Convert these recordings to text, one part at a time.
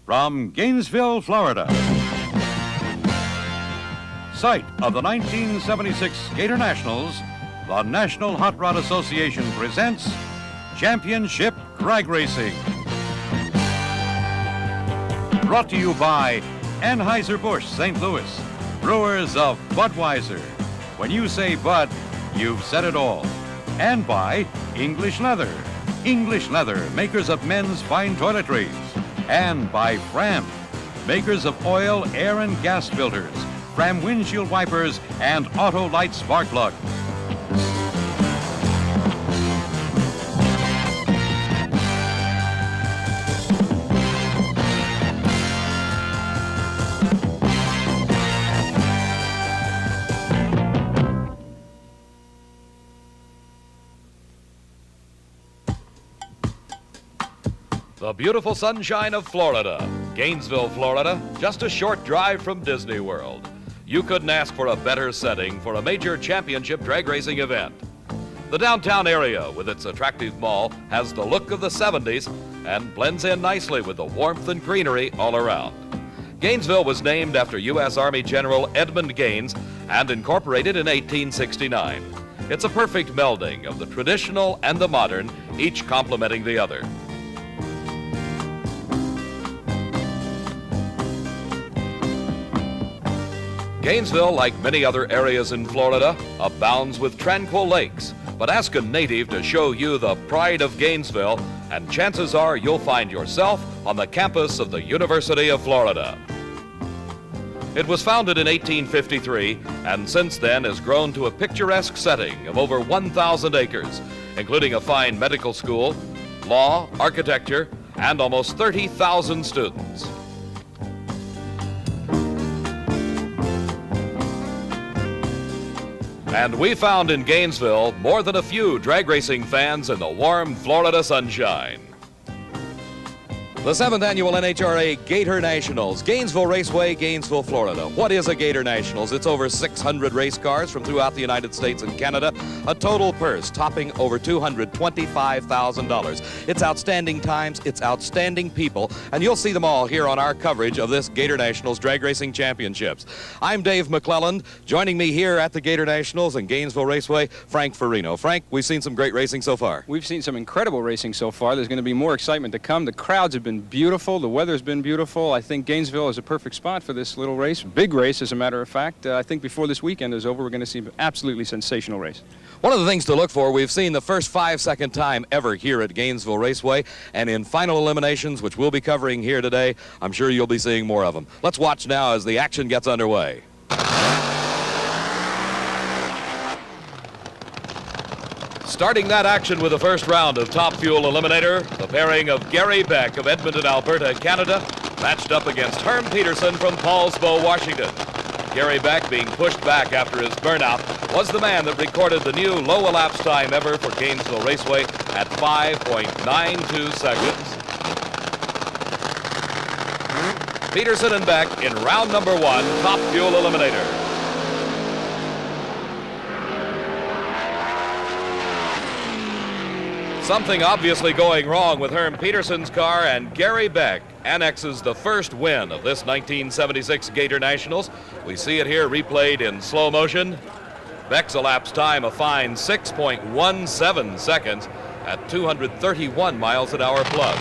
from Gainesville, Florida. Site of the 1976 Gatornationals, the National Hot Rod Association presents Championship Drag Racing. Brought to you by Anheuser-Busch, St. Louis, brewers of Budweiser. When you say Bud, you've said it all. And by English Leather. English Leather, makers of men's fine toiletries. And by Fram, makers of oil, air, and gas filters, Fram windshield wipers, and auto light spark plugs. The beautiful sunshine of Florida, Gainesville, Florida, just a short drive from Disney World. You couldn't ask for a better setting for a major championship drag racing event. The downtown area with its attractive mall has the look of the 70s and blends in nicely with the warmth and greenery all around. Gainesville was named after U.S. Army General Edmund Gaines and incorporated in 1869. It's a perfect melding of the traditional and the modern, each complementing the other. Gainesville, like many other areas in Florida, abounds with tranquil lakes. But ask a native to show you the pride of Gainesville, and chances are you'll find yourself on the campus of the University of Florida. It was founded in 1853, and since then has grown to a picturesque setting of over 1,000 acres, including a fine medical school, law, architecture, and almost 30,000 students. And we found in Gainesville more than a few drag racing fans in the warm Florida sunshine. The 7th annual NHRA Gatornationals, Gainesville Raceway, Gainesville, Florida. What is a Gatornationals? It's over 600 race cars from throughout the United States and Canada, a total purse topping over $225,000. It's outstanding times, it's outstanding people, and you'll see them all here on our coverage of this Gatornationals Drag Racing Championships. I'm Dave McClelland. Joining me here at the Gatornationals and Gainesville Raceway, Frank Farino. Frank, we've seen some great racing so far. We've seen some incredible racing so far. There's going to be more excitement to come. The crowds have been beautiful. The weather's been beautiful. I think Gainesville is a perfect spot for this little race. Big race, as a matter of fact. I think before this weekend is over, we're going to see an absolutely sensational race. One of the things to look for, we've seen the first 5-second time ever here at Gainesville Raceway, and in final eliminations, which we'll be covering here today, I'm sure you'll be seeing more of them. Let's watch now as the action gets underway. Starting that action with the first round of Top Fuel Eliminator, the pairing of Gary Beck of Edmonton, Alberta, Canada, matched up against Herm Peterson from Paulsbo, Washington. Gary Beck, being pushed back after his burnout, was the man that recorded the new low elapsed time ever for Gainesville Raceway at 5.92 seconds. Peterson and Beck in round number 1, Top Fuel Eliminator. Something obviously going wrong with Herm Peterson's car, and Gary Beck annexes the first win of this 1976 Gatornationals. We see it here replayed in slow motion. Beck's elapsed time a fine 6.17 seconds at 231 miles an hour plus.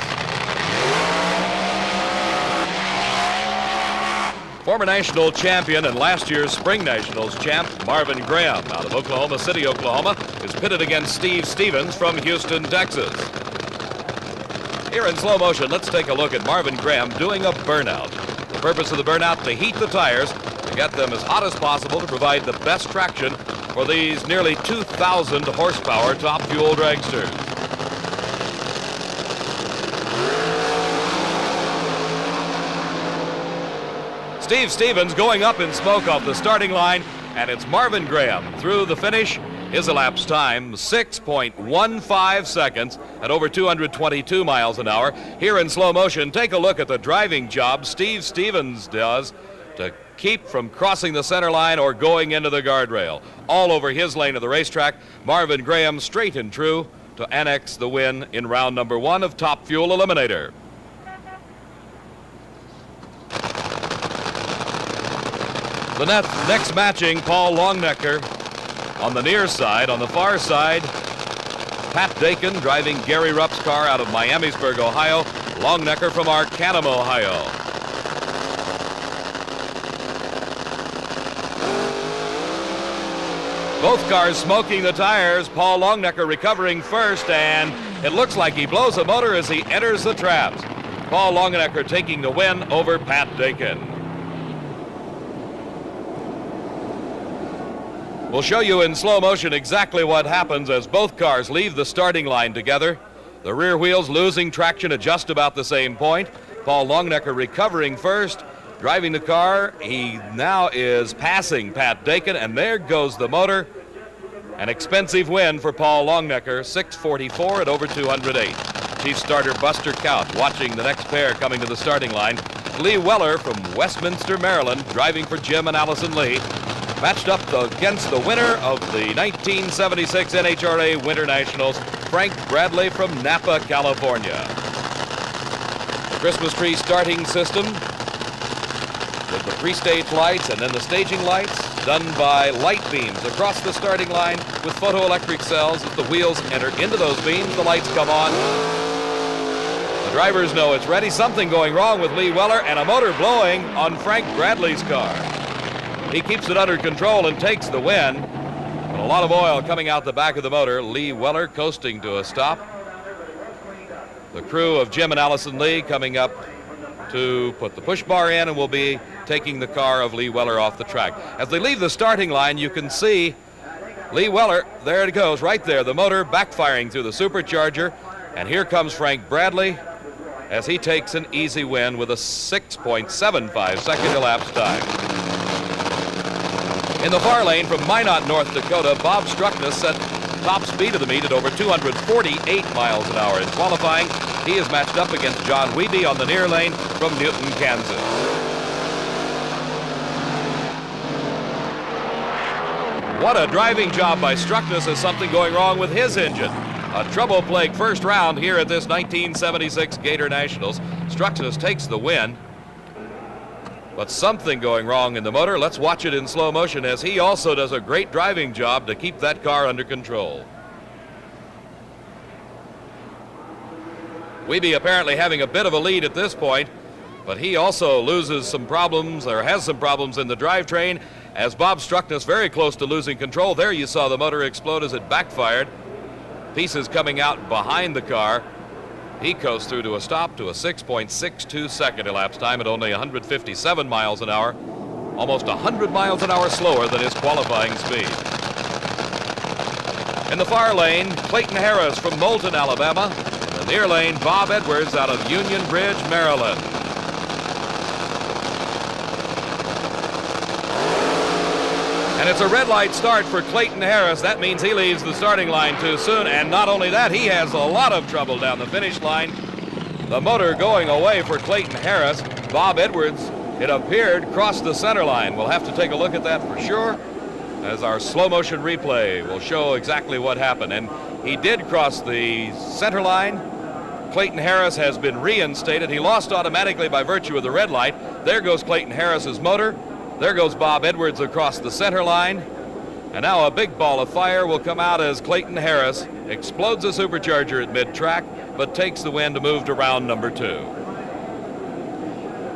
Former national champion and last year's Spring Nationals champ Marvin Graham out of Oklahoma City, Oklahoma, is pitted against Steve Stevens from Houston, Texas. Here in slow motion, let's take a look at Marvin Graham doing a burnout. The purpose of the burnout, to heat the tires, to get them as hot as possible to provide the best traction for these nearly 2,000 horsepower Top Fuel dragsters. Steve Stevens going up in smoke off the starting line, and it's Marvin Graham through the finish. His elapsed time, 6.15 seconds at over 222 miles an hour. Here in slow motion, take a look at the driving job Steve Stevens does to keep from crossing the center line or going into the guardrail. All over his lane of the racetrack, Marvin Graham straight and true to annex the win in round number 1 of Top Fuel Eliminator. The next matching, Paul Longnecker on the near side. On the far side, Pat Dakin driving Gary Rupp's car out of Miamisburg, Ohio. Longnecker from Arcanum, Ohio. Both cars smoking the tires. Paul Longnecker recovering first, and it looks like he blows the motor as he enters the traps. Paul Longnecker taking the win over Pat Dakin. We'll show you in slow motion exactly what happens as both cars leave the starting line together. The rear wheels losing traction at just about the same point. Paul Longnecker recovering first, driving the car. He now is passing Pat Dakin, and there goes the motor. An expensive win for Paul Longnecker, 644 at over 208. Chief starter Buster Couch watching the next pair coming to the starting line. Lee Weller from Westminster, Maryland, driving for Jim and Allison Lee. Matched up against the winner of the 1976 NHRA Winter Nationals, Frank Bradley from Napa, California. The Christmas tree starting system with the pre-stage lights and then the staging lights done by light beams across the starting line with photoelectric cells. As the wheels enter into those beams, the lights come on. The drivers know it's ready. Something going wrong with Lee Weller and a motor blowing on Frank Bradley's car. He keeps it under control and takes the win. But a lot of oil coming out the back of the motor. Lee Weller coasting to a stop. The crew of Jim and Allison Lee coming up to put the push bar in and will be taking the car of Lee Weller off the track. As they leave the starting line, you can see Lee Weller, there it goes, right there, the motor backfiring through the supercharger. And here comes Frank Bradley as he takes an easy win with a 6.75 second elapsed time. In the far lane from Minot, North Dakota, Bob Struckness set top speed of the meet at over 248 miles an hour. In qualifying, he is matched up against John Wiebe on the near lane from Newton, Kansas. What a driving job by Struckness as something going wrong with his engine. A trouble-plagued first round here at this 1976 Gator Nationals. Struckness takes the win. But something going wrong in the motor. Let's watch it in slow motion as he also does a great driving job to keep that car under control. Wiebe apparently having a bit of a lead at this point, but he also loses some problems, or has some problems in the drivetrain, as Bob Struckness very close to losing control. There you saw the motor explode as it backfired. Pieces coming out behind the car. He coasts through to a stop to a 6.62 second elapsed time at only 157 miles an hour, almost 100 miles an hour slower than his qualifying speed. In the far lane, Clayton Harris from Moulton, Alabama. In the near lane, Bob Edwards out of Union Bridge, Maryland. And it's a red light start for Clayton Harris. That means he leaves the starting line too soon. And not only that, he has a lot of trouble down the finish line. The motor going away for Clayton Harris. Bob Edwards, it appeared, crossed the center line. We'll have to take a look at that for sure, as our slow motion replay will show exactly what happened. And he did cross the center line. Clayton Harris has been reinstated. He lost automatically by virtue of the red light. There goes Clayton Harris's motor. There goes Bob Edwards across the center line. And now a big ball of fire will come out as Clayton Harris explodes a supercharger at mid-track, but takes the win to move to round number 2.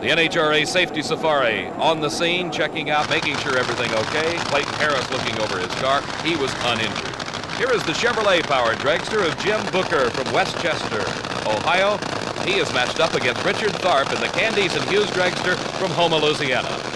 The NHRA Safety Safari on the scene, checking out, making sure everything okay. Clayton Harris looking over his car. He was uninjured. Here is the Chevrolet-powered dragster of Jim Booker from Westchester, Ohio. He is matched up against Richard Tharp in the Candice and Hughes dragster from Houma, Louisiana.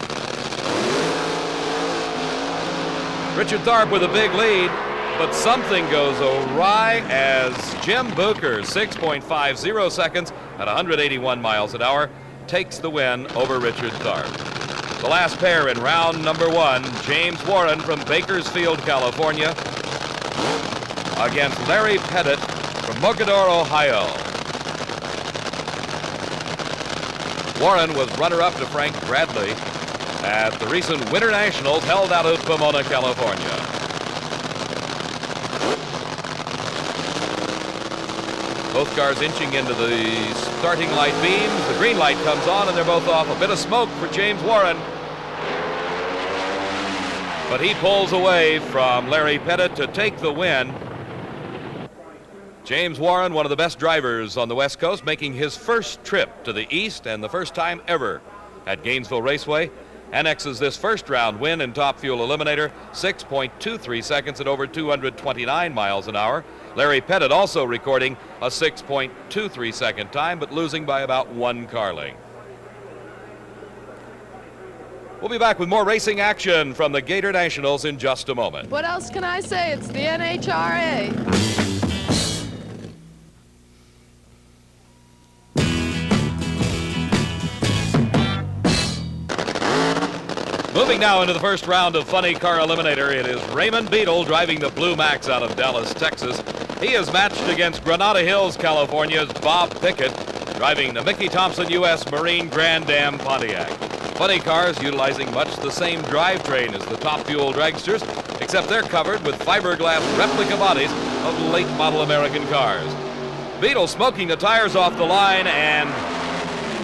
Richard Tharp with a big lead, but something goes awry as Jim Booker, 6.50 seconds at 181 miles an hour, takes the win over Richard Tharp. The last pair in round number 1, James Warren from Bakersfield, California, against Larry Pettit from Mogador, Ohio. Warren was runner-up to Frank Bradley at the recent Winter Nationals held out of Pomona, California. Both cars inching into the starting light beams. The green light comes on and they're both off. A bit of smoke for James Warren. but he pulls away from Larry Pettit to take the win. James Warren, one of the best drivers on the West Coast, making his first trip to the East and the first time ever at Gainesville Raceway, annexes this first round win in Top Fuel Eliminator, 6.23 seconds at over 229 miles an hour. Larry Pettit also recording a 6.23 second time, but losing by about 1 car length. We'll be back with more racing action from the Gatornationals in just a moment. What else can I say? It's the NHRA. Moving now into the first round of Funny Car Eliminator, it is Raymond Beadle driving the Blue Max out of Dallas, Texas. He is matched against Granada Hills, California's Bob Pickett, driving the Mickey Thompson U.S. Marine Grand Am Pontiac. Funny cars utilizing much the same drivetrain as the Top Fuel dragsters, except they're covered with fiberglass replica bodies of late model American cars. Beadle smoking the tires off the line, and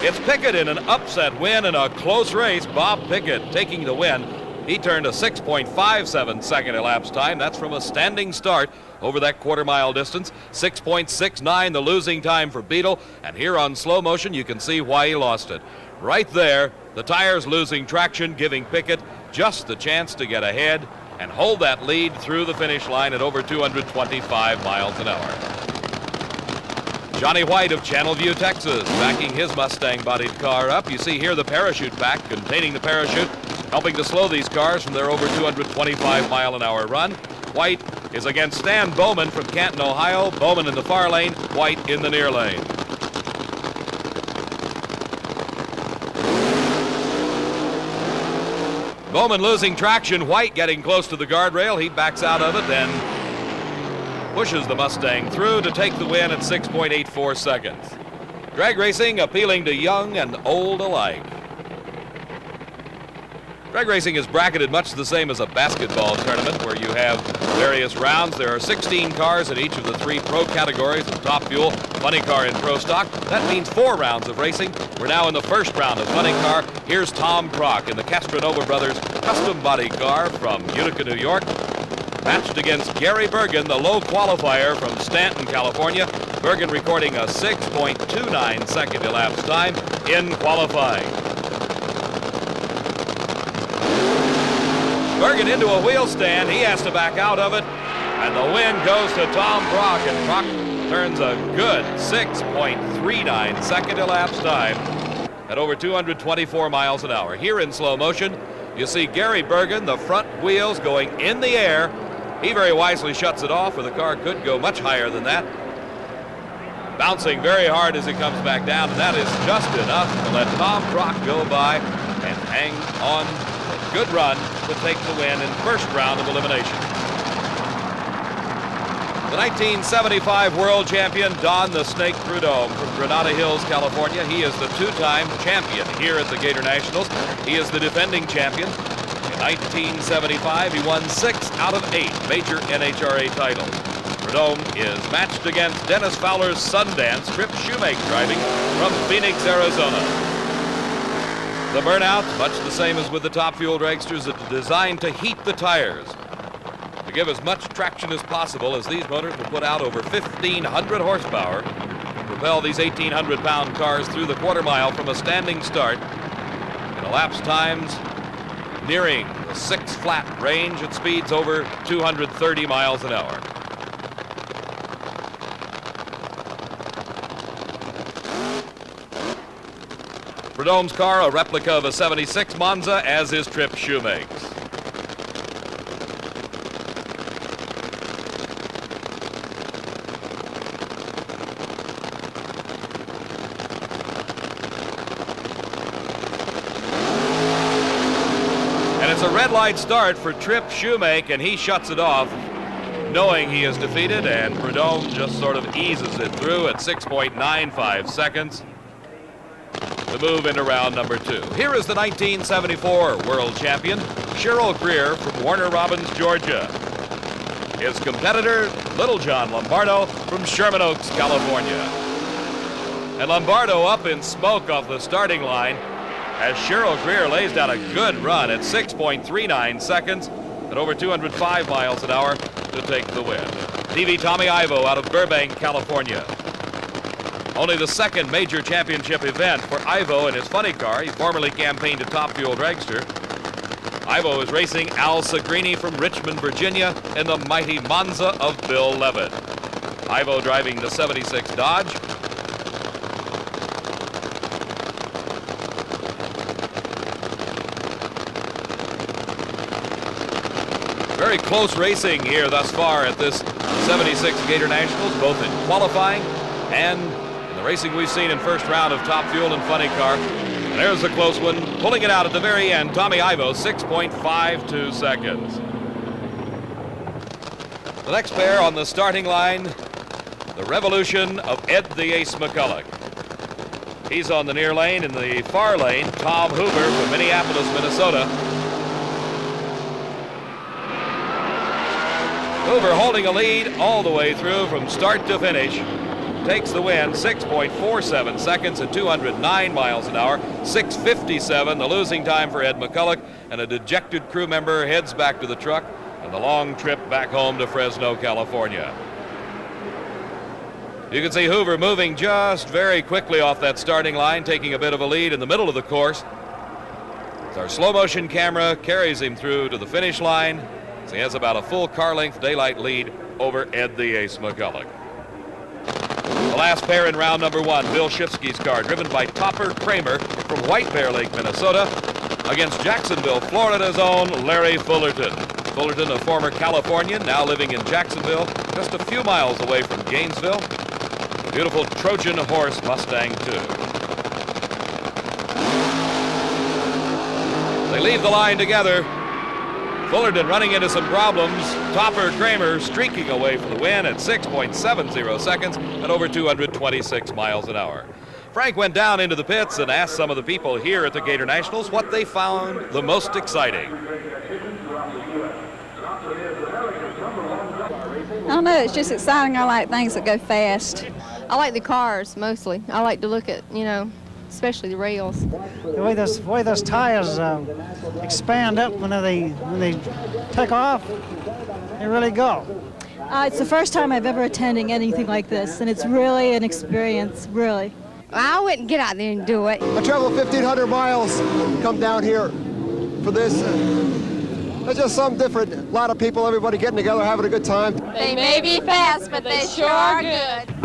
it's Pickett in an upset win in a close race. Bob Pickett taking the win. He turned a 6.57 second elapsed time. That's from a standing start over that quarter-mile distance. 6.69 the losing time for Beadle. And here on slow motion, you can see why he lost it. Right there, the tires losing traction, giving Pickett just the chance to get ahead and hold that lead through the finish line at over 225 miles an hour. Johnny White of Channelview, Texas, backing his Mustang-bodied car up. You see here the parachute pack containing the parachute, helping to slow these cars from their over 225-mile-an-hour run. White is against Stan Bowman from Canton, Ohio. Bowman in the far lane, White in the near lane. Bowman losing traction. White getting close to the guardrail. He backs out of it, then pushes the Mustang through to take the win at 6.84 seconds. Drag racing appealing to young and old alike. Drag racing is bracketed much the same as a basketball tournament where you have various rounds. There are 16 cars in each of the 3 pro categories of Top Fuel, Funny Car, and Pro Stock. That means 4 rounds of racing. We're now in the first round of Funny Car. Here's Tom Kroc in the Castronova Brothers custom body car from Utica, New York, matched against Gary Bergen, the low qualifier from Stanton, California. Bergen recording a 6.29 second elapsed time in qualifying. Bergen into a wheel stand. He has to back out of it, and the win goes to Tom Kroc, and Kroc turns a good 6.39 second elapsed time at over 224 miles an hour. Here in slow motion, you see Gary Bergen, the front wheels going in the air. He very wisely shuts it off, or the car could go much higher than that. Bouncing very hard as it comes back down, and that is just enough to let Tom Kroc go by and hang on a good run to take the win in first round of elimination. The 1975 world champion, Don the Snake Prudhomme from Granada Hills, California. He is the 2-time champion here at the Gatornationals. He is the defending champion. In 1975, he won 6 out of 8 major NHRA titles. Prudhomme is matched against Dennis Fowler's Sundance, Trip Shoemake driving from Phoenix, Arizona. The burnout, much the same as with the Top Fuel dragsters, is designed to heat the tires to give as much traction as possible, as these motors will put out over 1,500 horsepower to propel these 1,800-pound cars through the quarter mile from a standing start in elapsed times nearing the 6 flat range at speeds over 230 miles an hour. Prudhomme's car, a replica of a 76 Monza, as is Trip Shoemake's. And it's a red light start for Trip Shoemake, and he shuts it off, knowing he is defeated, and Prudhomme just sort of eases it through at 6.95 seconds. To move into round number 2. Here is the 1974 world champion, Cheryl Greer from Warner Robins, Georgia. His competitor, Little John Lombardo from Sherman Oaks, California. And Lombardo up in smoke off the starting line as Cheryl Greer lays down a good run at 6.39 seconds. at over 205 miles an hour to take the win. TV Tommy Ivo out of Burbank, California. Only the second major championship event for Ivo in his funny car. He formerly campaigned a Top Fuel dragster. Ivo is racing Al Sagrini from Richmond, Virginia in the mighty Monza of Bill Levitt. Ivo driving the 76 Dodge. Very close racing here thus far at this 76 Gatornationals, both in qualifying and in the racing we've seen in first round of Top Fuel and Funny Car. And there's a close one, pulling it out at the very end. Tommy Ivo, 6.52 seconds. The next pair on the starting line, the revolution of Ed the Ace McCulloch. He's on the near lane. In the far lane, Tom Hoover from Minneapolis, Minnesota. Hoover holding a lead all the way through from start to finish. Takes the win, 6.47 seconds at 209 miles an hour, 6:57, the losing time for Ed McCulloch, and a dejected crew member heads back to the truck and the long trip back home to Fresno, California. You can see Hoover moving just very quickly off that starting line, taking a bit of a lead in the middle of the course. As our slow motion camera carries him through to the finish line, so he has about a full car length daylight lead over Ed the Ace McCulloch. The last pair in round number one, Bill Shifsky's car, driven by Topper Kramer from White Bear Lake, Minnesota, against Jacksonville, Florida's own Larry Fullerton. Fullerton, a former Californian, now living in Jacksonville, just a few miles away from Gainesville. A beautiful Trojan horse Mustang, too. They leave the line together. Fullerton running into some problems. Topper Kramer streaking away for the win at 6.70 seconds at over 226 miles an hour. Frank went down into the pits and asked some of the people here at the Gatornationals what they found the most exciting. I don't know, it's just exciting. I like things that go fast. I like the cars mostly. I like to look at, especially the rails. The way those tires expand up when they take off, they really go. It's the first time I've ever attended anything like this, and it's really an experience, really. I wouldn't get out there and do it. I traveled 1,500 miles to come down here for this. It's just something different. A lot of people, everybody getting together, having a good time. They may be fast, but they sure are good.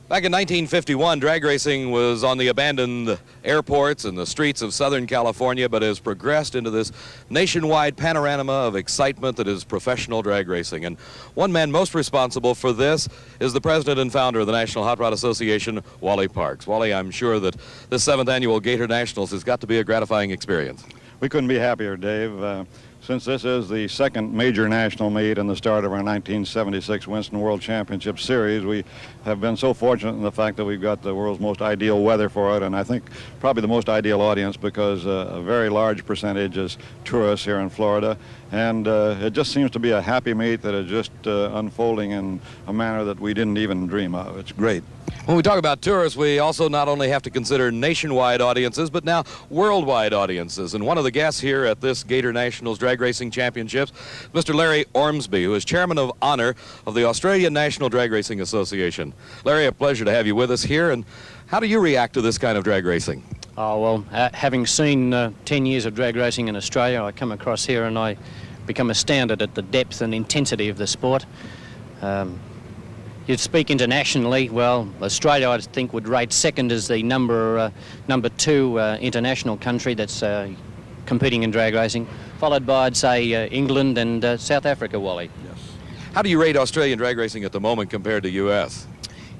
Back in 1951, drag racing was on the abandoned airports and the streets of Southern California, but has progressed into this nationwide panorama of excitement that is professional drag racing. And one man most responsible for this is the president and founder of the National Hot Rod Association, Wally Parks. Wally, I'm sure that this 7th annual Gatornationals has got to be a gratifying experience. We couldn't be happier, Dave. Since this is the second major national meet and the start of our 1976 Winston World Championship Series, we have been so fortunate in the fact that we've got the world's most ideal weather for it, and I think probably the most ideal audience, because a very large percentage is tourists here in Florida, and it just seems to be a happy meet that is just unfolding in a manner that we didn't even dream of. It's great. When we talk about tourists, we also not only have to consider nationwide audiences, but now worldwide audiences. And one of the guests here at this Gatornationals Drag Racing Championships, Mr. Larry Ormsby, who is Chairman of Honor of the Australian National Drag Racing Association. Larry, a pleasure to have you with us here. And how do you react to this kind of drag racing? Oh, well, having seen 10 years of drag racing in Australia, I come across here and I become astounded at the depth and intensity of the sport. You'd speak internationally, well, Australia, I think, would rate second as the number two international country that's competing in drag racing, followed by, I'd say, England and South Africa, Wally. Yes. How do you rate Australian drag racing at the moment compared to U.S.?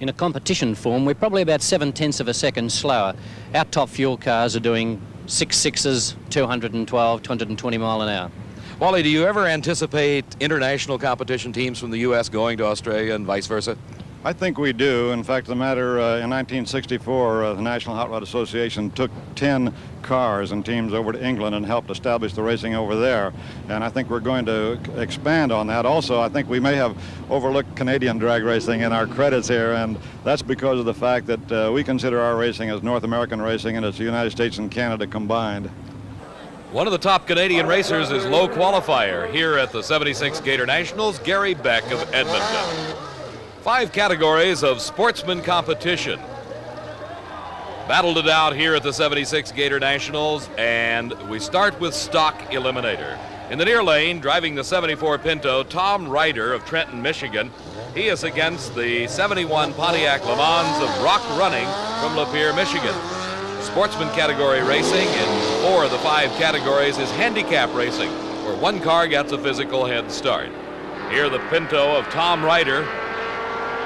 In a competition form, we're probably about 7/10 of a second slower. Our top fuel cars are doing 6.6s, 212, 220 mile an hour. Wally, do you ever anticipate international competition teams from the U.S. going to Australia and vice versa? I think we do. In fact, the matter in 1964, the National Hot Rod Association took 10 cars and teams over to England and helped establish the racing over there. And I think we're going to expand on that. Also, I think we may have overlooked Canadian drag racing in our credits here, and that's because of the fact that we consider our racing as North American racing, and it's the United States and Canada combined. One of the top Canadian racers is low qualifier here at the 76 Gatornationals, Gary Beck of Edmonton. 5 categories of sportsman competition. Battled it out here at the 76 Gatornationals, and we start with stock eliminator. In the near lane, driving the 74 Pinto, Tom Ryder of Trenton, Michigan. He is against the 71 Pontiac Le Mans of Rock Running from Lapeer, Michigan. Sportsman category racing in 4 of the 5 categories is handicap racing, where one car gets a physical head start. Here the Pinto of Tom Ryder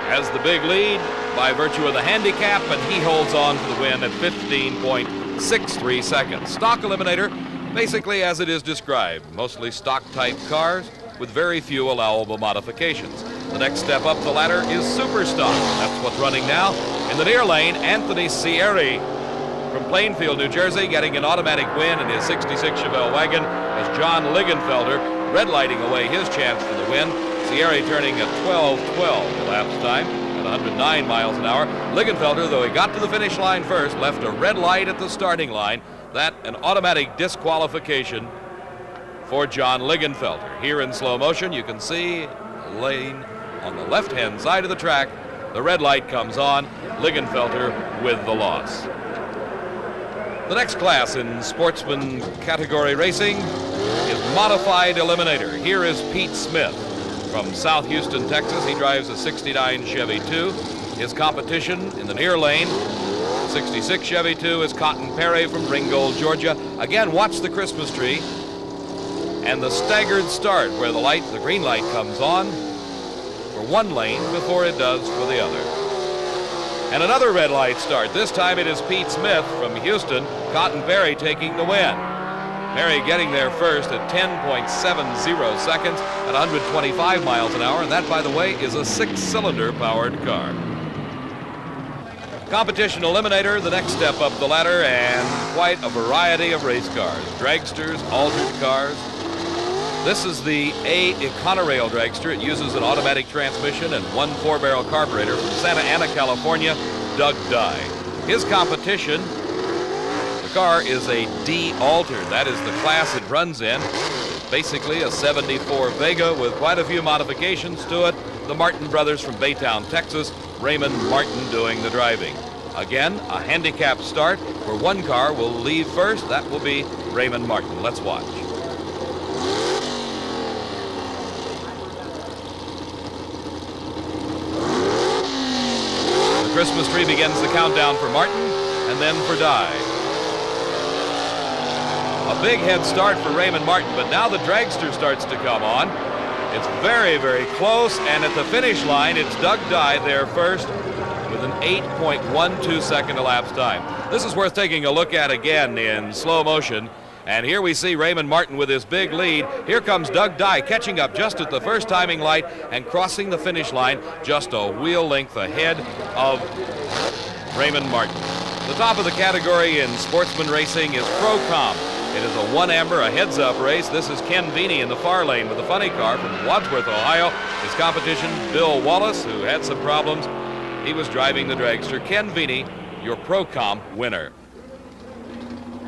has the big lead by virtue of the handicap, and he holds on to the win at 15.63 seconds. Stock eliminator, basically as it is described, mostly stock type cars with very few allowable modifications. The next step up the ladder is super stock. That's what's running now. In the near lane, Anthony Sierri from Plainfield, New Jersey, getting an automatic win in his 66 Chevelle wagon as John Ligenfelder red lighting away his chance for the win. Sierri turning at 12:12 elapsed time at 109 miles an hour. Ligenfelder, though he got to the finish line first, left a red light at the starting line. That an automatic disqualification for John Ligenfelder. Here in slow motion, you can see the lane on the left-hand side of the track. The red light comes on. Ligenfelder with the loss. The next class in sportsman category racing is modified eliminator. Here is Pete Smith from South Houston, Texas. He drives a 69 Chevy 2. His competition in the near lane, 66 Chevy 2, is Cotton Perry from Ringgold, Georgia. Again, watch the Christmas tree and the staggered start where the green light comes on for one lane before it does for the other. And another red light start. This time it is Pete Smith from Houston, Cotton Perry taking the win. Perry getting there first at 10.70 seconds at 125 miles an hour, and that, by the way, is a 6-cylinder powered car. Competition eliminator, the next step up the ladder, and quite a variety of race cars. Dragsters, altered cars. This is the A Econorail dragster. It uses an automatic transmission and 1 4-barrel carburetor from Santa Ana, California, Doug Dye. His competition, the car is a D altered. That is the class it runs in. It's basically a 74 Vega with quite a few modifications to it. The Martin brothers from Baytown, Texas, Raymond Martin doing the driving. Again, a handicap start where one car will leave first. That will be Raymond Martin. Let's watch. The Christmas tree begins the countdown for Martin and then for Dye. A big head start for Raymond Martin, but now the dragster starts to come on. It's very, very close, and at the finish line, it's Doug Dye there first with an 8.12 second elapsed time. This is worth taking a look at again in slow motion. And here we see Raymond Martin with his big lead. Here comes Doug Dye catching up just at the first timing light and crossing the finish line just a wheel length ahead of Raymond Martin. The top of the category in sportsman racing is Procom. It is a 1 amber, a heads-up race. This is Ken Veeney in the far lane with a funny car from Wadsworth, Ohio. His competition, Bill Wallace, who had some problems. He was driving the dragster. Ken Veeney, your Procom winner.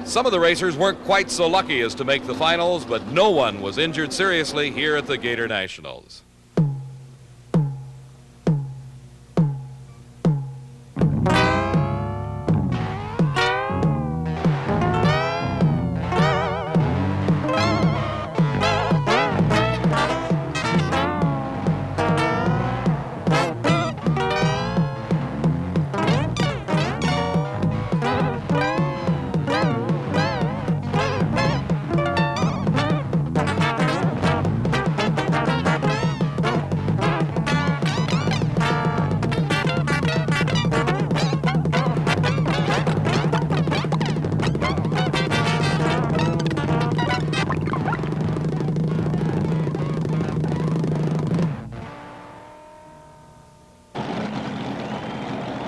Some of the racers weren't quite so lucky as to make the finals, but no one was injured seriously here at the Gatornationals.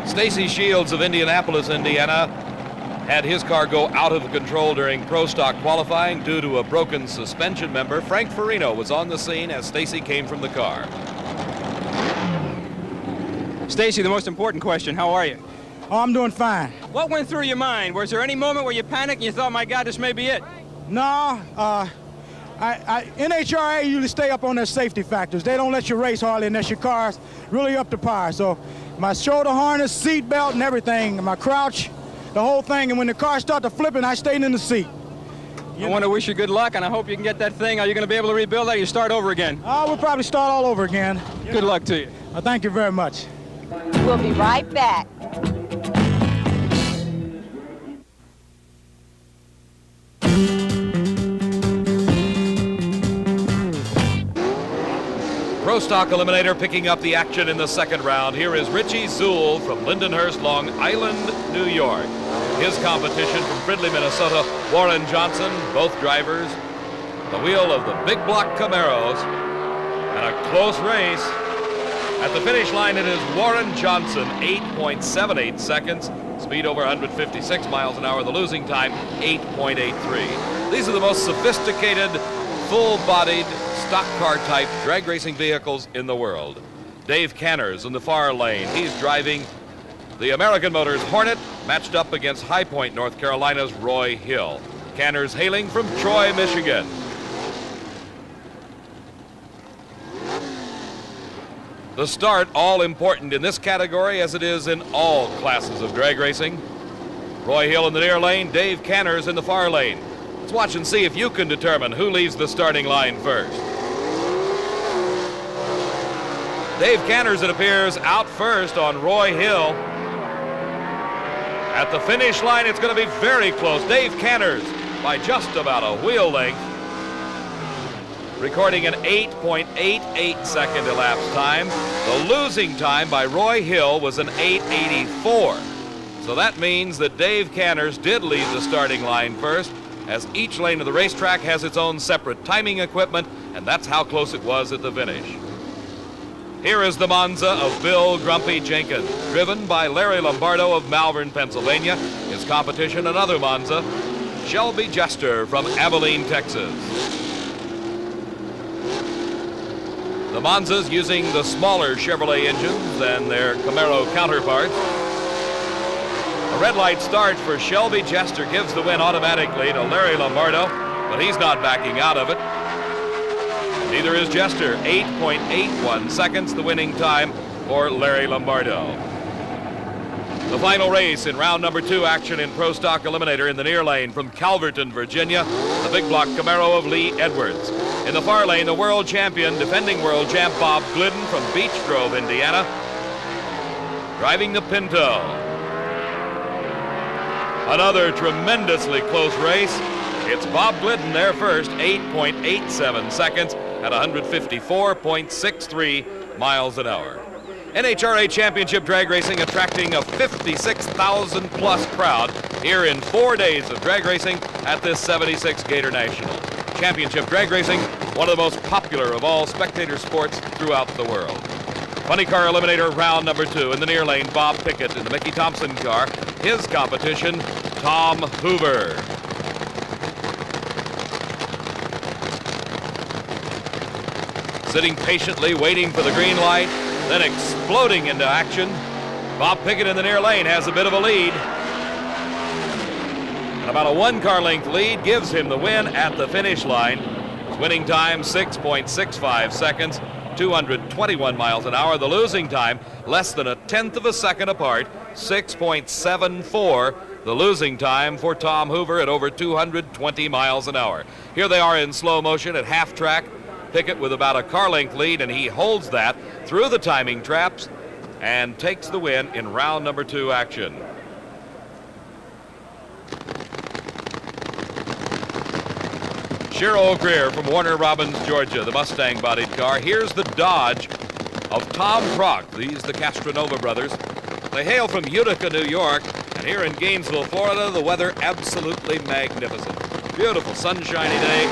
Stacy Shields of Indianapolis, Indiana, had his car go out of control during Pro Stock qualifying due to a broken suspension member. Frank Farino was on the scene as Stacy came from the car. Stacy, the most important question, how are you? Oh, I'm doing fine. What went through your mind? Was there any moment where you panicked and you thought, my God, this may be it? No, NHRA usually stay up on their safety factors. They don't let you race hardly unless your car's really up to par. So my shoulder harness, seat belt, and everything, my crouch, the whole thing. And when the car started flipping, I stayed in the seat. I want to wish you good luck, and I hope you can get that thing. Are you going to be able to rebuild that, or you start over again? We'll probably start all over again. Good luck to you. Thank you very much. We'll be right back. Pro Stock Eliminator picking up the action in the second round. Here is Richie Zool from Lindenhurst, Long Island, New York. His competition from Fridley, Minnesota, Warren Johnson, both drivers. The wheel of the big block Camaros. And a close race. At the finish line, it is Warren Johnson, 8.78 seconds. Speed over 156 miles an hour. The losing time, 8.83. These are the most sophisticated, full-bodied, stock car type drag racing vehicles in the world. Dave Canners in the far lane. He's driving the American Motors Hornet, matched up against High Point, North Carolina's Roy Hill. Canners hailing from Troy, Michigan. The start, all important in this category as it is in all classes of drag racing. Roy Hill in the near lane, Dave Canners in the far lane. Let's watch and see if you can determine who leaves the starting line first. Dave Canners, it appears, out first on Roy Hill. At the finish line, it's going to be very close. Dave Canners by just about a wheel length, recording an 8.88 second elapsed time. The losing time by Roy Hill was an 8.84. So that means that Dave Canners did leave the starting line first, as each lane of the racetrack has its own separate timing equipment, and that's how close it was at the finish. Here is the Monza of Bill Grumpy Jenkins, driven by Larry Lombardo of Malvern, Pennsylvania. His competition, another Monza, Shelby Jester from Abilene, Texas. The Monzas using the smaller Chevrolet engines than their Camaro counterparts. A red light start for Shelby Jester gives the win automatically to Larry Lombardo, but he's not backing out of it. Neither is Jester. 8.81 seconds, the winning time for Larry Lombardo. The final race in round number 2 action in Pro Stock Eliminator in the near lane from Calverton, Virginia, the big block Camaro of Lee Edwards. In the far lane, the world champion, defending world champ Bob Glidden from Beech Grove, Indiana, driving the Pinto. Another tremendously close race. It's Bob Glidden there first, 8.87 seconds at 154.63 miles an hour. NHRA Championship Drag Racing attracting a 56,000 plus crowd here in 4 days of drag racing at this 76 Gator National. Championship Drag Racing, one of the most popular of all spectator sports throughout the world. Funny Car Eliminator round number 2 in the near lane, Bob Pickett in the Mickey Thompson car. His competition, Tom Hoover. Sitting patiently, waiting for the green light, then exploding into action. Bob Pickett in the near lane has a bit of a lead. And about a 1 car length lead gives him the win at the finish line. His winning time, 6.65 seconds, 221 miles an hour. The losing time, less than a tenth of a second apart, 6.74. The losing time for Tom Hoover at over 220 miles an hour. Here they are in slow motion at half track. Pickett with about a car length lead, and he holds that through the timing traps and takes the win in round number 2 action. Cheryl Greer from Warner Robins, Georgia, the Mustang-bodied car. Here's the Dodge of Tom Prock. These the Castronova brothers. They hail from Utica, New York, and here in Gainesville, Florida, the weather absolutely magnificent. Beautiful sunshiny day.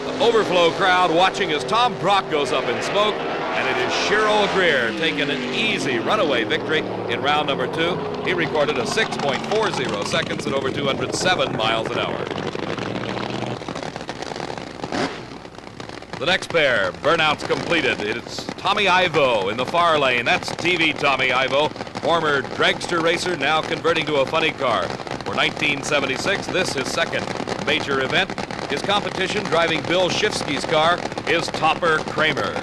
The overflow crowd watching as Tom Prock goes up in smoke, and it is Cheryl Greer taking an easy runaway victory in round number 2. He recorded a 6.40 seconds at over 207 miles an hour. The next pair, burnouts completed. It's Tommy Ivo in the far lane. That's TV Tommy Ivo, former dragster racer, now converting to a funny car. For 1976, this is second. major event. His competition, driving Bill Shifsky's car, is Topper Kramer.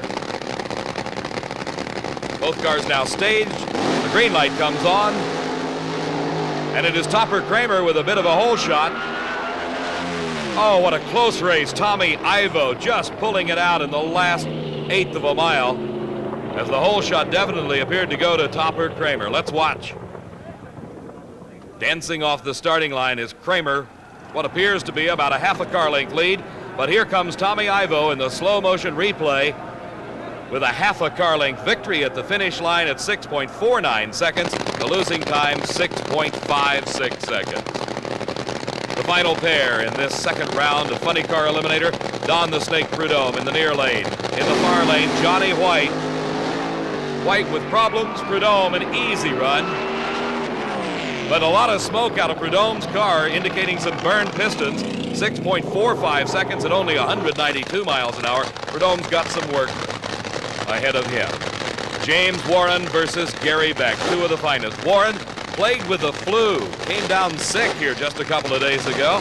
Both cars now staged. The green light comes on. And it is Topper Kramer with a bit of a hole shot. Oh, what a close race. Tommy Ivo just pulling it out in the last eighth of a mile, as the hole shot definitely appeared to go to Topper Kramer. Let's watch. Dancing off the starting line is Kramer, what appears to be about a half a car length lead. But here comes Tommy Ivo in the slow motion replay with a half a car length victory at the finish line at 6.49 seconds. The losing time, 6.56 seconds. The final pair in this second round of Funny Car Eliminator, Don the Snake Prudhomme in the near lane. In the far lane, Johnny White. White with problems, Prudhomme an easy run. But a lot of smoke out of Prudhomme's car, indicating some burned pistons. 6.45 seconds at only 192 miles an hour. Prudhomme's got some work ahead of him. James Warren versus Gary Beck, two of the finest. Warren, plagued with the flu, came down sick here just a couple of days ago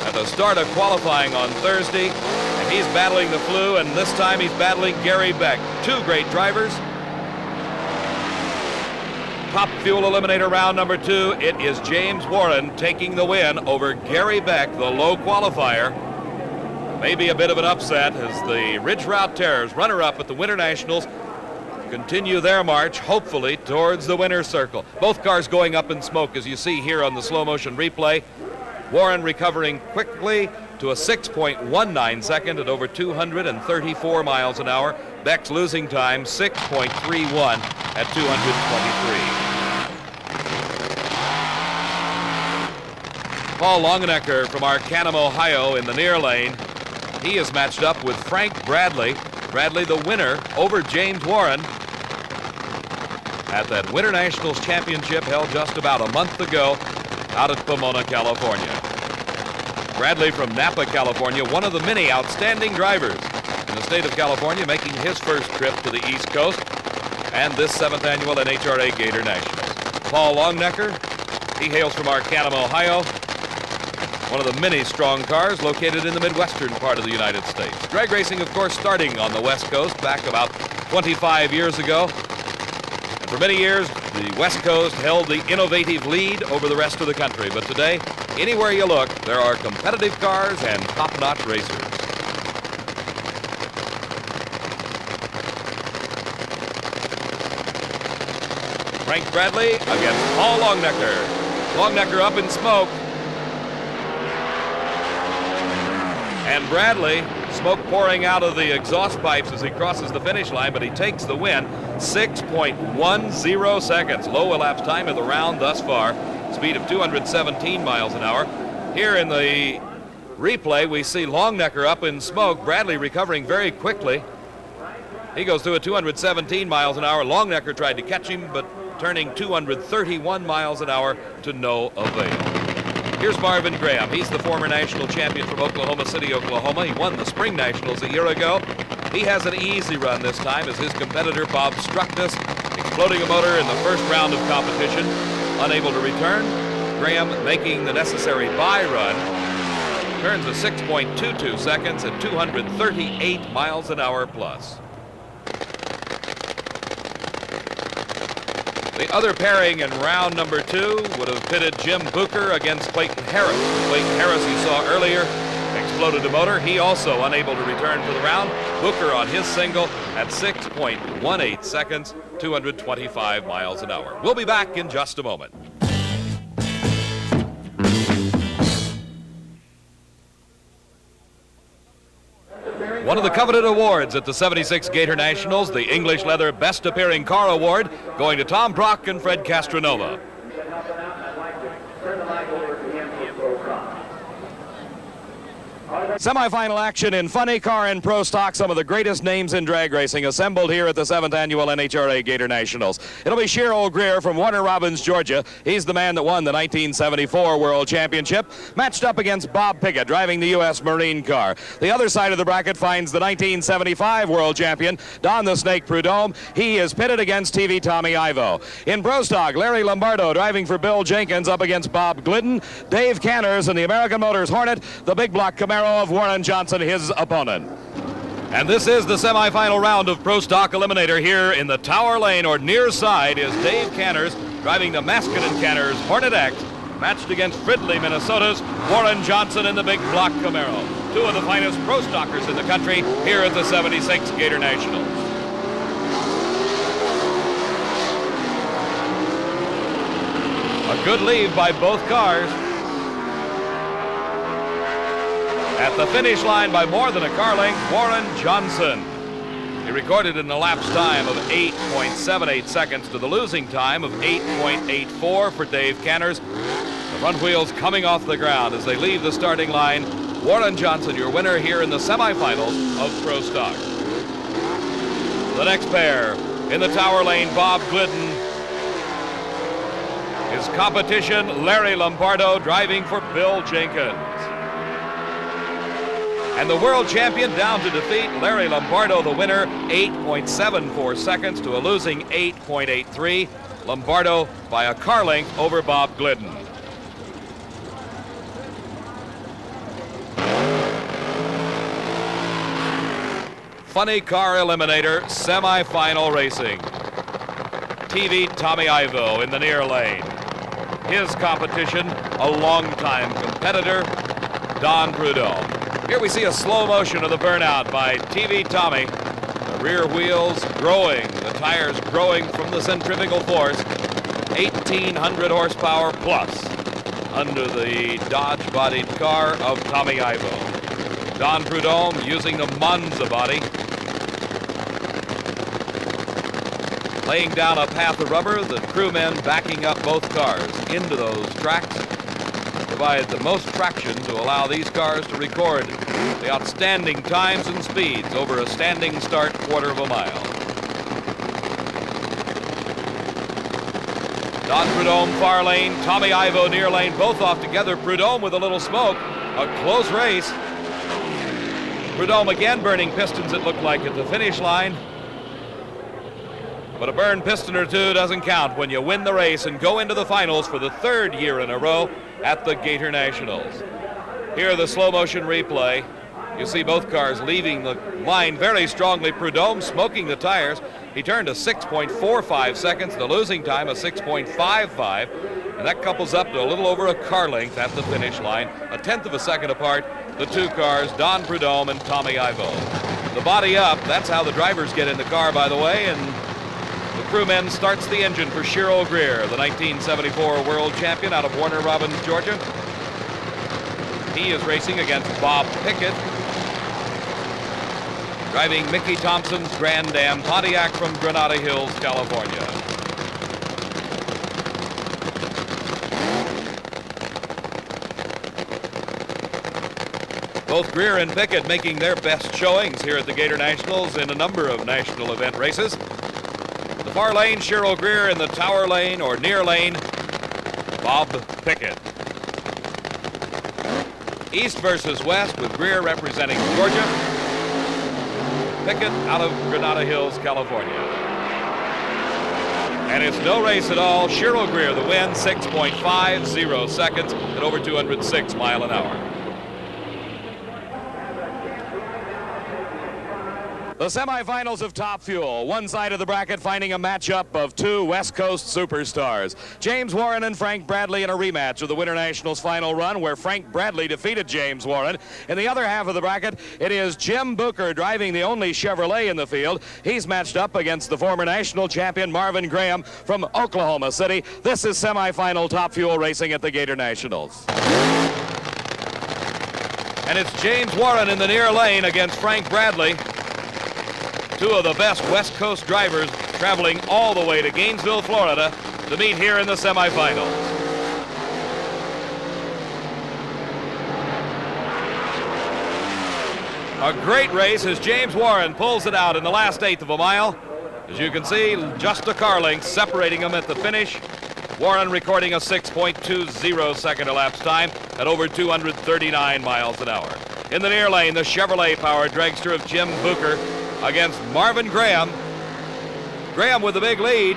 at the start of qualifying on Thursday, and he's battling the flu, and this time he's battling Gary Beck. Two great drivers. Top Fuel Eliminator round number 2. It is James Warren taking the win over Gary Beck, the low qualifier. Maybe a bit of an upset as the Ridge Route Terrors, runner-up at the Winter Nationals, continue their march, hopefully, towards the winner's circle. Both cars going up in smoke, as you see here on the slow motion replay. Warren recovering quickly to a 6.19 second at over 234 miles an hour. Beck's losing time, 6.31 at 223. Paul Longenecker from Arcanum, Ohio in the near lane. He is matched up with Frank Bradley. Bradley the winner over James Warren at that Winter Nationals Championship held just about a month ago out at Pomona, California. Bradley from Napa, California, one of the many outstanding drivers in the state of California, making his first trip to the East Coast and this 7th annual NHRA Gatornationals. Paul Longenecker, he hails from Arcanum, Ohio, one of the many strong cars located in the Midwestern part of the United States. Drag racing, of course, starting on the West Coast back about 25 years ago. And for many years, the West Coast held the innovative lead over the rest of the country. But today, anywhere you look, there are competitive cars and top-notch racers. Frank Bradley against Paul Longenecker. Longenecker up in smoke. And Bradley, smoke pouring out of the exhaust pipes as he crosses the finish line, but he takes the win, 6.10 seconds. Low elapsed time of the round thus far, speed of 217 miles an hour. Here in the replay, we see Longenecker up in smoke, Bradley recovering very quickly. He goes through at 217 miles an hour. Longenecker tried to catch him, but turning 231 miles an hour to no avail. Here's Marvin Graham. He's the former national champion from Oklahoma City, Oklahoma. He won the Spring Nationals a year ago. He has an easy run this time as his competitor Bob Struckness, exploding a motor in the first round of competition, unable to return. Graham making the necessary bye run. Turns a 6.22 seconds at 238 miles an hour plus. The other pairing in round number 2 would have pitted Jim Booker against Clayton Harris. Clayton Harris, you saw earlier, exploded a motor. He also unable to return for the round. Booker on his single at 6.18 seconds, 225 miles an hour. We'll be back in just a moment. One of the coveted awards at the 76 Gator Nationals, the English Leather Best Appearing Car Award, going to Tom Brock and Fred Castronova. Semi-final action in funny car and pro stock. Some of the greatest names in drag racing assembled here at the 7th Annual NHRA Gatornationals. It'll be Shiro Greer from Warner Robins, Georgia. He's the man that won the 1974 World Championship, matched up against Bob Pickett, driving the U.S. Marine car. The other side of the bracket finds the 1975 World Champion, Don the Snake Prudhomme. He is pitted against TV Tommy Ivo. In pro stock, Larry Lombardo driving for Bill Jenkins up against Bob Glidden. Dave Canners and the American Motors Hornet, the big block Camaro of Warren Johnson, his opponent. And this is the semifinal round of Pro Stock Eliminator. Here in the Tower Lane, or near side, is Dave Canners driving the Maskinen Canners Hornet X, matched against Fridley, Minnesota's Warren Johnson in the big block Camaro. Two of the finest pro stockers in the country here at the 76 Gator Nationals. A good lead by both cars. At the finish line by more than a car length, Warren Johnson. He recorded an elapsed time of 8.78 seconds to the losing time of 8.84 for Dave Canners. The front wheels coming off the ground as they leave the starting line. Warren Johnson, your winner here in the semifinals of Pro Stock. The next pair in the Tower Lane, Bob Glidden. His competition, Larry Lombardo, driving for Bill Jenkins. And the world champion down to defeat, Larry Lombardo, the winner, 8.74 seconds to a losing 8.83. Lombardo by a car length over Bob Glidden. Funny car eliminator, semi-final racing. TV Tommy Ivo in the near lane. His competition, a longtime competitor, Don Prudhomme. Here we see a slow motion of the burnout by TV Tommy. The rear wheels growing, the tires growing from the centrifugal force. 1,800 horsepower plus under the Dodge-bodied car of Tommy Ivo. Don Prudhomme using the Monza body. Laying down a path of rubber, the crewmen backing up both cars into those tracks. Provide the most traction to allow these cars to record the outstanding times and speeds over a standing start quarter of a mile. Don Prudhomme far lane, Tommy Ivo near lane, both off together. Prudhomme with a little smoke, a close race. Prudhomme again burning pistons, it looked like, at the finish line. But a burned piston or two doesn't count when you win the race and go into the finals for the third year in a row at the Gator Nationals. Here, the slow motion replay. You see both cars leaving the line very strongly. Prudhomme smoking the tires. He turned to 6.45 seconds, the losing time of 6.55, and that couples up to a little over a car length at the finish line. A tenth of a second apart, the two cars, Don Prudhomme and Tommy Ivo. The body up, that's how the drivers get in the car, by the way, and the crewman starts the engine for Shiro Greer, the 1974 world champion out of Warner Robins, Georgia. He is racing against Bob Pickett, driving Mickey Thompson's Grand Am Pontiac from Granada Hills, California. Both Greer and Pickett making their best showings here at the Gator Nationals in a number of national event races. The far lane, Shiro Greer. In the Tower Lane, or near lane, Bob Pickett. East versus west, with Greer representing Georgia. Pickett out of Granada Hills, California. And it's no race at all. Shiro Greer, the win, 6.50 seconds at over 206 miles an hour. The semifinals of Top Fuel. One side of the bracket finding a matchup of two West Coast superstars. James Warren and Frank Bradley in a rematch of the Winter Nationals final run, where Frank Bradley defeated James Warren. In the other half of the bracket, it is Jim Booker driving the only Chevrolet in the field. He's matched up against the former national champion Marvin Graham from Oklahoma City. This is semifinal Top Fuel racing at the Gator Nationals. And it's James Warren in the near lane against Frank Bradley. Two of the best West Coast drivers traveling all the way to Gainesville, Florida to meet here in the semifinals. A great race as James Warren pulls it out in the last eighth of a mile. As you can see, just a car length separating them at the finish. Warren recording a 6.20 second elapsed time at over 239 miles an hour. In the near lane, the Chevrolet-powered dragster of Jim Booker against Marvin Graham. Graham with the big lead,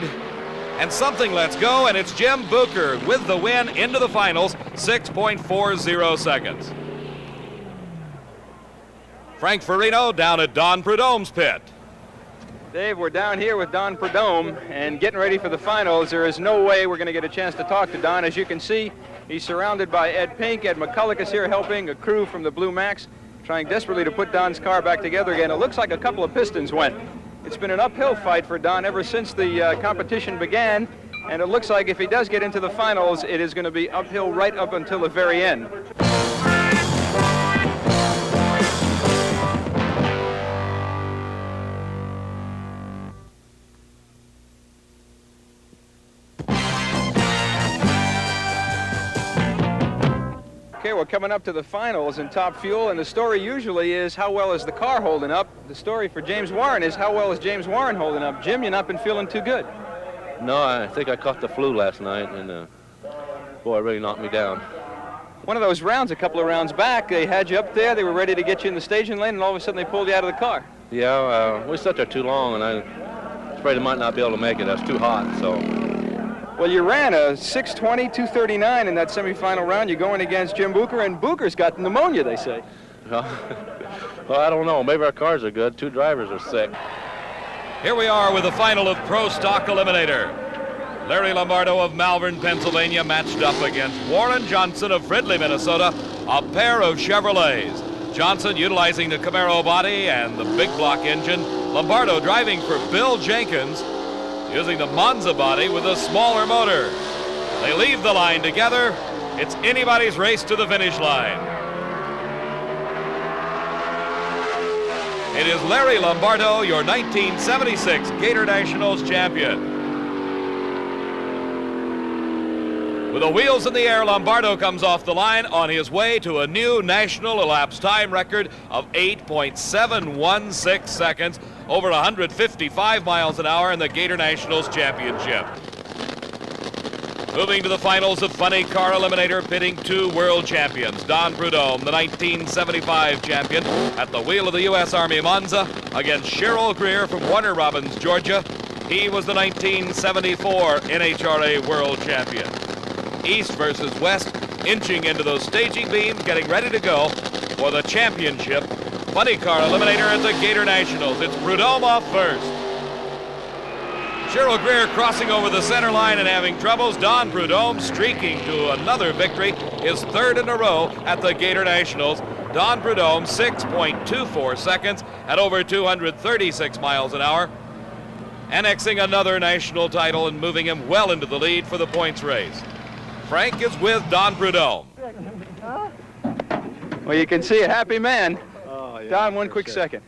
and something lets go, and it's Jim Booker with the win into the finals, 6.40 seconds. Frank Farino down at Don Prudhomme's pit. Dave, we're down here with Don Prudhomme and getting ready for the finals. There is no way we're going to get a chance to talk to Don. As you can see, he's surrounded by Ed Pink. Ed McCulloch is here helping, a crew from the Blue Max, trying desperately to put Don's car back together again. It looks like a couple of pistons went. It's been an uphill fight for Don ever since the competition began, and it looks like if he does get into the finals, it is going to be uphill right up until the very end. Okay, we're coming up to the finals in Top Fuel, and the story usually is how well is the car holding up. The story for James Warren is how well is James Warren holding up. Jim, you've not been feeling too good. No, I think I caught the flu last night, and boy, it really knocked me down. One of those rounds, a couple of rounds back, they had you up there, they were ready to get you in the staging lane, and all of a sudden they pulled you out of the car. Yeah, we sat there too long, and I was afraid I might not be able to make it. It was too hot, so. Well, you ran a 6:20, 2:39 in that semifinal round. You're going against Jim Booker, and Booker's got pneumonia, they say. Well, I don't know. Maybe our cars are good. Two drivers are sick. Here we are with the final of Pro Stock Eliminator. Larry Lombardo of Malvern, Pennsylvania, matched up against Warren Johnson of Fridley, Minnesota, a pair of Chevrolets. Johnson utilizing the Camaro body and the big block engine. Lombardo driving for Bill Jenkins, using the Monza body with a smaller motor. They leave the line together. It's anybody's race to the finish line. It is Larry Lombardo, your 1976 Gatornationals champion. With the wheels in the air, Lombardo comes off the line on his way to a new national elapsed time record of 8.716 seconds, over 155 miles an hour in the Gatornationals championship. Moving to the finals of Funny Car Eliminator, pitting two world champions. Don Prudhomme, the 1975 champion, at the wheel of the U.S. Army Monza against Cheryl Greer from Warner Robins, Georgia. He was the 1974 NHRA world champion. East versus West, inching into those staging beams, getting ready to go for the championship Funny Car Eliminator at the Gatornationals. It's Prudhomme off first. Cheryl Greer crossing over the center line and having troubles. Don Prudhomme streaking to another victory, his third in a row at the Gatornationals. Don Prudhomme, 6.24 seconds at over 236 miles an hour, annexing another national title and moving him well into the lead for the points race. Frank is with Don Prudhomme. Well, you can see a happy man. Oh, yeah, Don, one quick second.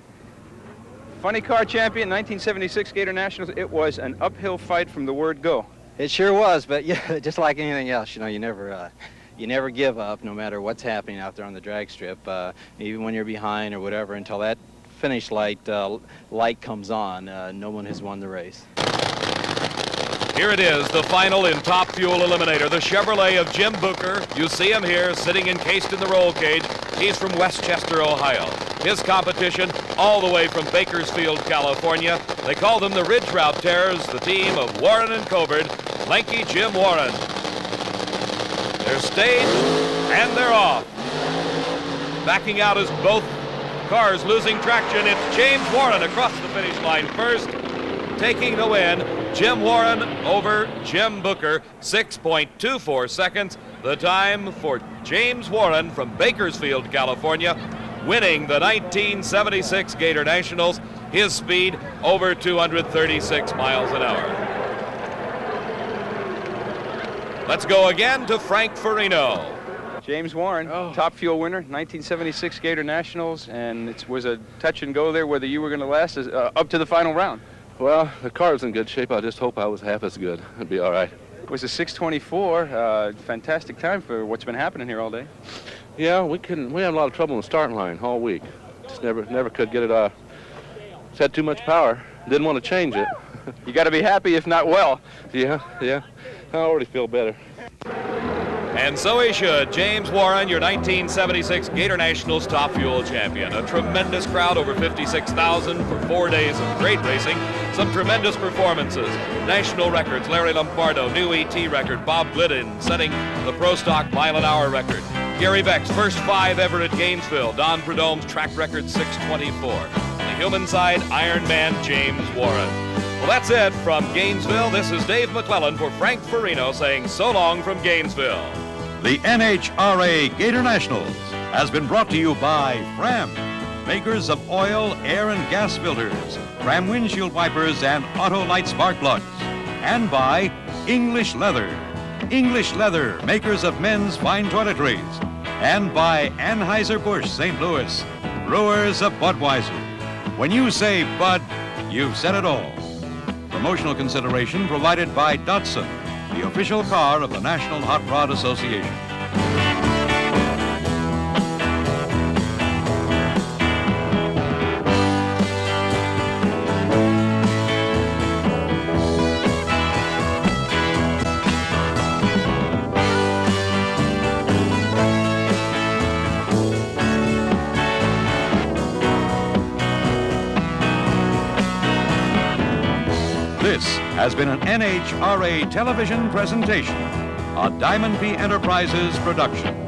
Funny car champion, 1976 Gatornationals. It was an uphill fight from the word go. It sure was, but yeah, just like anything else, you know, you never give up, no matter what's happening out there on the drag strip, even when you're behind or whatever, until that finish light comes on. No one has won the race. Here it is, the final in Top Fuel Eliminator. The Chevrolet of Jim Booker. You see him here, sitting encased in the roll cage. He's from Westchester, Ohio. His competition all the way from Bakersfield, California. They call them the Ridge Route Terrors, the team of Warren and Coburn, lanky Jim Warren. They're staged and they're off. Backing out as both cars losing traction, it's James Warren across the finish line first, taking the win. Jim Warren over Jim Booker, 6.24 seconds. The time for James Warren from Bakersfield, California, winning the 1976 Gatornationals. His speed over 236 miles an hour. Let's go again to Frank Farino. James Warren, Top Fuel winner, 1976 Gatornationals, and it was a touch and go there whether you were going to last up to the final round. Well, the car was in good shape. I just hope I was half as good. It'd be all right. It was a 6:24, fantastic time for what's been happening here all day. Yeah, we had a lot of trouble in the starting line all week. Just never could get it. It's had too much power. Didn't want to change it. You got to be happy, if not well. Yeah. I already feel better. And so he should. James Warren, your 1976 Gatornationals top fuel champion. A tremendous crowd, over 56,000 for 4 days of great racing. Some tremendous performances. National records, Larry Lombardo, new ET record, Bob Glidden setting the Pro Stock mile-an-hour record. Gary Beck's first 5 ever at Gainesville. Don Prudhomme's track record, 6:24. The human side, Iron Man James Warren. Well, that's it from Gainesville. This is Dave McClellan for Frank Farino saying so long from Gainesville. The NHRA Gatornationals has been brought to you by Fram, makers of oil, air, and gas filters, Fram windshield wipers, and auto light spark plugs, and by English Leather, makers of men's fine toiletries, and by Anheuser-Busch St. Louis, brewers of Budweiser. When you say Bud, you've said it all. Promotional consideration provided by Datsun, the official car of the National Hot Rod Association. This has been an NHRA television presentation, a Diamond P Enterprises production.